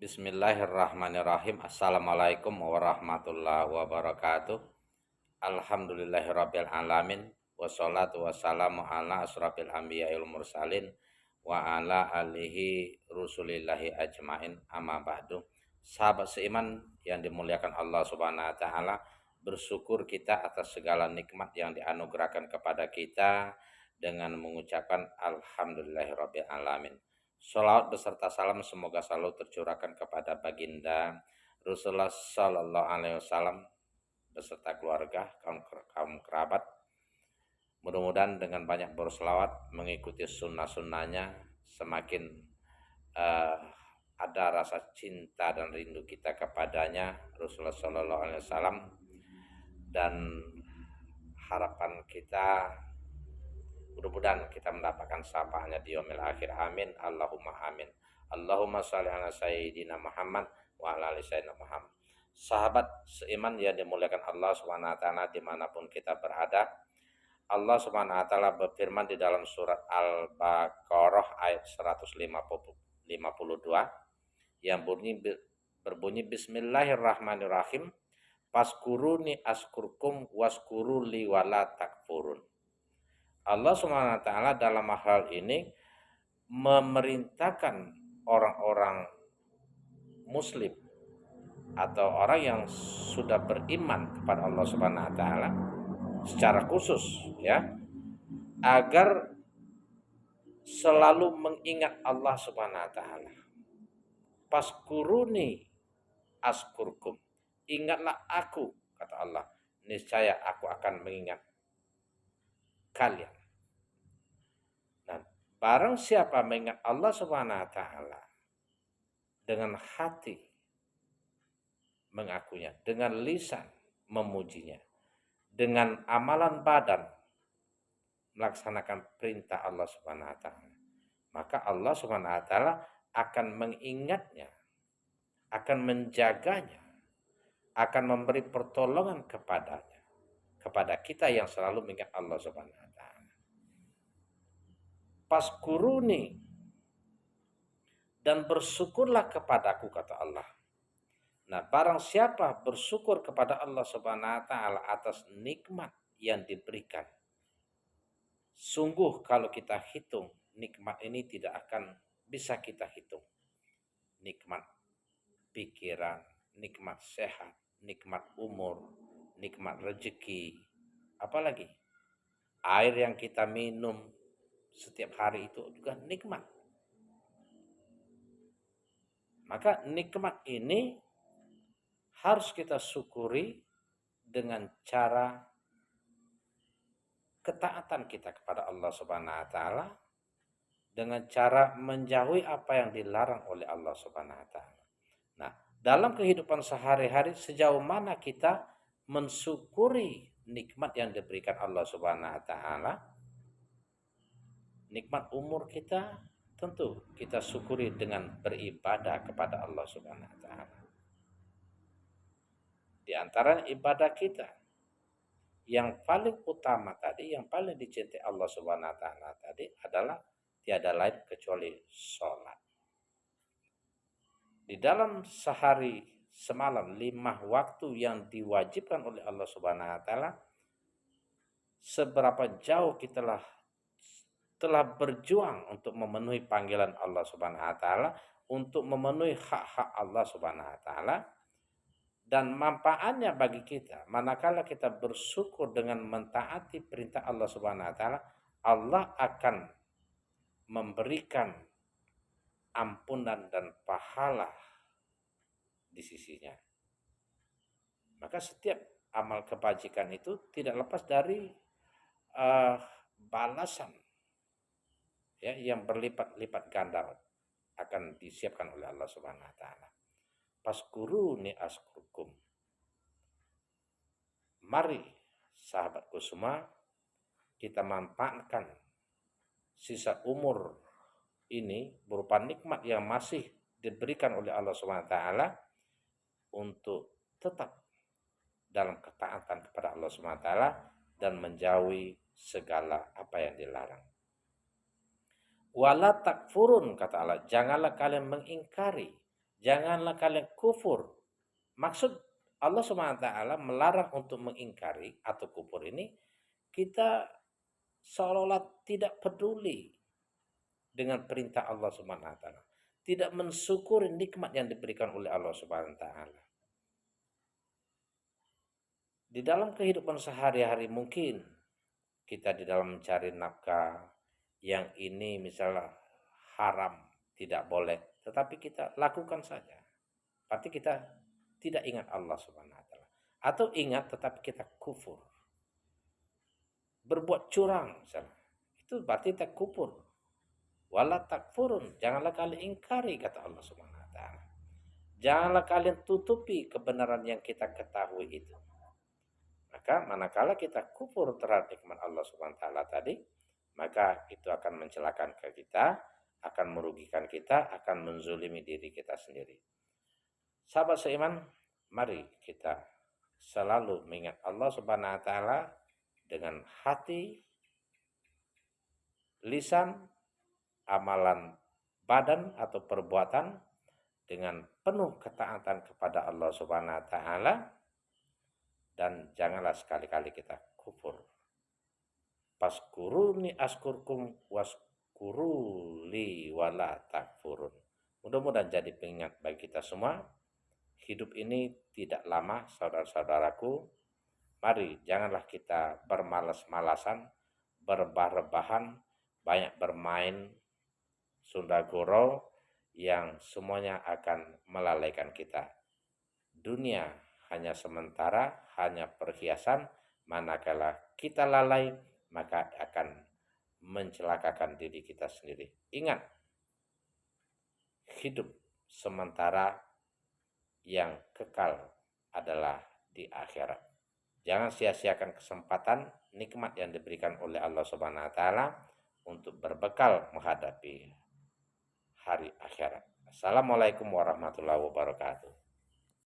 Bismillahirrahmanirrahim. Assalamualaikum warahmatullahi wabarakatuh. Alhamdulillahirabbil alamin. Wassalatu wassalamu ala asrofil anbiya'il mursalin wa ala alihi rusulillahi ajmain, amma ba'du. Sahabat seiman yang dimuliakan Allah Subhanahu wa taala, bersyukur kita atas segala nikmat yang dianugerahkan kepada kita dengan mengucapkan alhamdulillahirabbil alamin. Sholawat beserta salam semoga selalu tercurahkan kepada baginda Rasulullah Sallallahu Alaihi Wasallam beserta keluarga, kaum kerabat. Mudah-mudahan dengan banyak berselawat mengikuti sunnah-sunnahnya, semakin uh, ada rasa cinta dan rindu kita kepadanya Rasulullah Sallallahu Alaihi Wasallam, dan harapan kita mudah-mudahan kita mendapatkan syafaatnya di yaumil akhir. Amin. Allahumma amin. Allahumma shalli ala sayyidina Muhammad wa ala ali sayyidina Muhammad. Sahabat seiman yang dimuliakan Allah Subhanahu wa taala dimanapun kita berada, Allah Subhanahu wa taala berfirman di dalam surat Al-Baqarah ayat 152 yang berbunyi Bismillahirrahmanirrahim. Paskuruni askurkum waskuruli wala takfurun. Allah Subhanahu wa taala dalam hal ini memerintahkan orang-orang muslim atau orang yang sudah beriman kepada Allah Subhanahu wa taala secara khusus, ya, agar selalu mengingat Allah Subhanahu wa taala. Paskuruni askurkum. Ingatlah aku, kata Allah, niscaya aku akan mengingat kalian. Nah, barang siapa mengingat Allah Subhanahu wa taala dengan hati mengakunya, dengan lisan memujinya, dengan amalan badan melaksanakan perintah Allah Subhanahu wa taala, maka Allah Subhanahu wa taala akan mengingatnya, akan menjaganya, akan memberi pertolongan kepadanya, kepada kita yang selalu mengingat Allah Subhanahu wa taala. Paskuruni, dan bersyukurlah kepadaku, kata Allah. Nah, barang siapa bersyukur kepada Allah Subhanahu wa taala atas nikmat yang diberikan, sungguh kalau kita hitung nikmat ini tidak akan bisa kita hitung. Nikmat pikiran, nikmat sehat, nikmat umur, nikmat rezeki, apalagi air yang kita minum setiap hari itu juga nikmat. Maka nikmat ini harus kita syukuri dengan cara ketaatan kita kepada Allah Subhanahu wa taala, dengan cara menjauhi apa yang dilarang oleh Allah Subhanahu wa taala. Nah, dalam kehidupan sehari-hari sejauh mana kita mensyukuri nikmat yang diberikan Allah Subhanahu wa taala? Nikmat umur kita tentu kita syukuri dengan beribadah kepada Allah Subhanahu wa taala. Di antara ibadah kita yang paling utama tadi, yang paling dicintai Allah Subhanahu wa taala tadi adalah tiada lain kecuali sholat. Di dalam sehari semalam 5 waktu yang diwajibkan oleh Allah Subhanahu wa taala, seberapa jauh kita telah berjuang untuk memenuhi panggilan Allah Subhanahu wa taala, untuk memenuhi hak-hak Allah Subhanahu wa taala. Dan manfaatnya bagi kita manakala kita bersyukur dengan mentaati perintah Allah Subhanahu wa taala, Allah akan memberikan ampunan dan pahala di sisinya. Maka setiap amal kebajikan itu tidak lepas dari balasan, ya, yang berlipat-lipat ganda akan disiapkan oleh Allah Subhanahu wa taala. Paskuruni askurkum. Mari sahabatku semua, kita manfaatkan sisa umur ini berupa nikmat yang masih diberikan oleh Allah Subhanahu wa taala untuk tetap dalam ketaatan kepada Allah Subhanahu wa taala dan menjauhi segala apa yang dilarang. Wala takfurun, kata Allah, janganlah kalian mengingkari, Janganlah kalian kufur. Maksud Allah SWT melarang untuk mengingkari atau kufur ini, kita seolah-olah tidak peduli dengan perintah Allah SWT. Tidak mensyukuri nikmat yang diberikan oleh Allah SWT. Di dalam kehidupan sehari-hari mungkin kita di dalam mencari nafkah yang ini misalnya haram, tidak boleh, tetapi kita lakukan saja. Berarti kita tidak ingat Allah Subhanahu wa taala. Atau ingat tetapi kita kufur. Berbuat curang misalnya. Itu berarti kita kufur. Wala takfurun, janganlah kalian ingkari kata Allah Subhanahu wa taala. Janganlah kalian tutupi kebenaran yang kita ketahui itu. Maka manakala kita kufur terhadap nikmat Allah Subhanahu wa taala tadi, maka itu akan mencelakan ke kita, akan merugikan kita, akan menzulimi diri kita sendiri. Sahabat seiman, mari kita selalu mengingat Allah Subhanahu wa taala dengan hati, lisan, amalan badan atau perbuatan dengan penuh ketaatan kepada Allah Subhanahu wa taala, dan janganlah sekali-kali kita kufur. Paskuruni askurkum waskuruli wala takfurun. Mudah-mudahan jadi pengingat bagi kita semua. Hidup ini tidak lama, saudara-saudaraku. Mari janganlah kita bermalas-malasan, berebah-rebahan, banyak bermain sunda gurau yang semuanya akan melalaikan kita. Dunia hanya sementara, hanya perhiasan. Manakala kita lalai, maka akan mencelakakan diri kita sendiri. Ingat, hidup sementara, yang kekal adalah di akhirat. Jangan sia-siakan kesempatan nikmat yang diberikan oleh Allah Subhanahu wa taala untuk berbekal menghadapi hari akhirat. Assalamualaikum warahmatullahi wabarakatuh.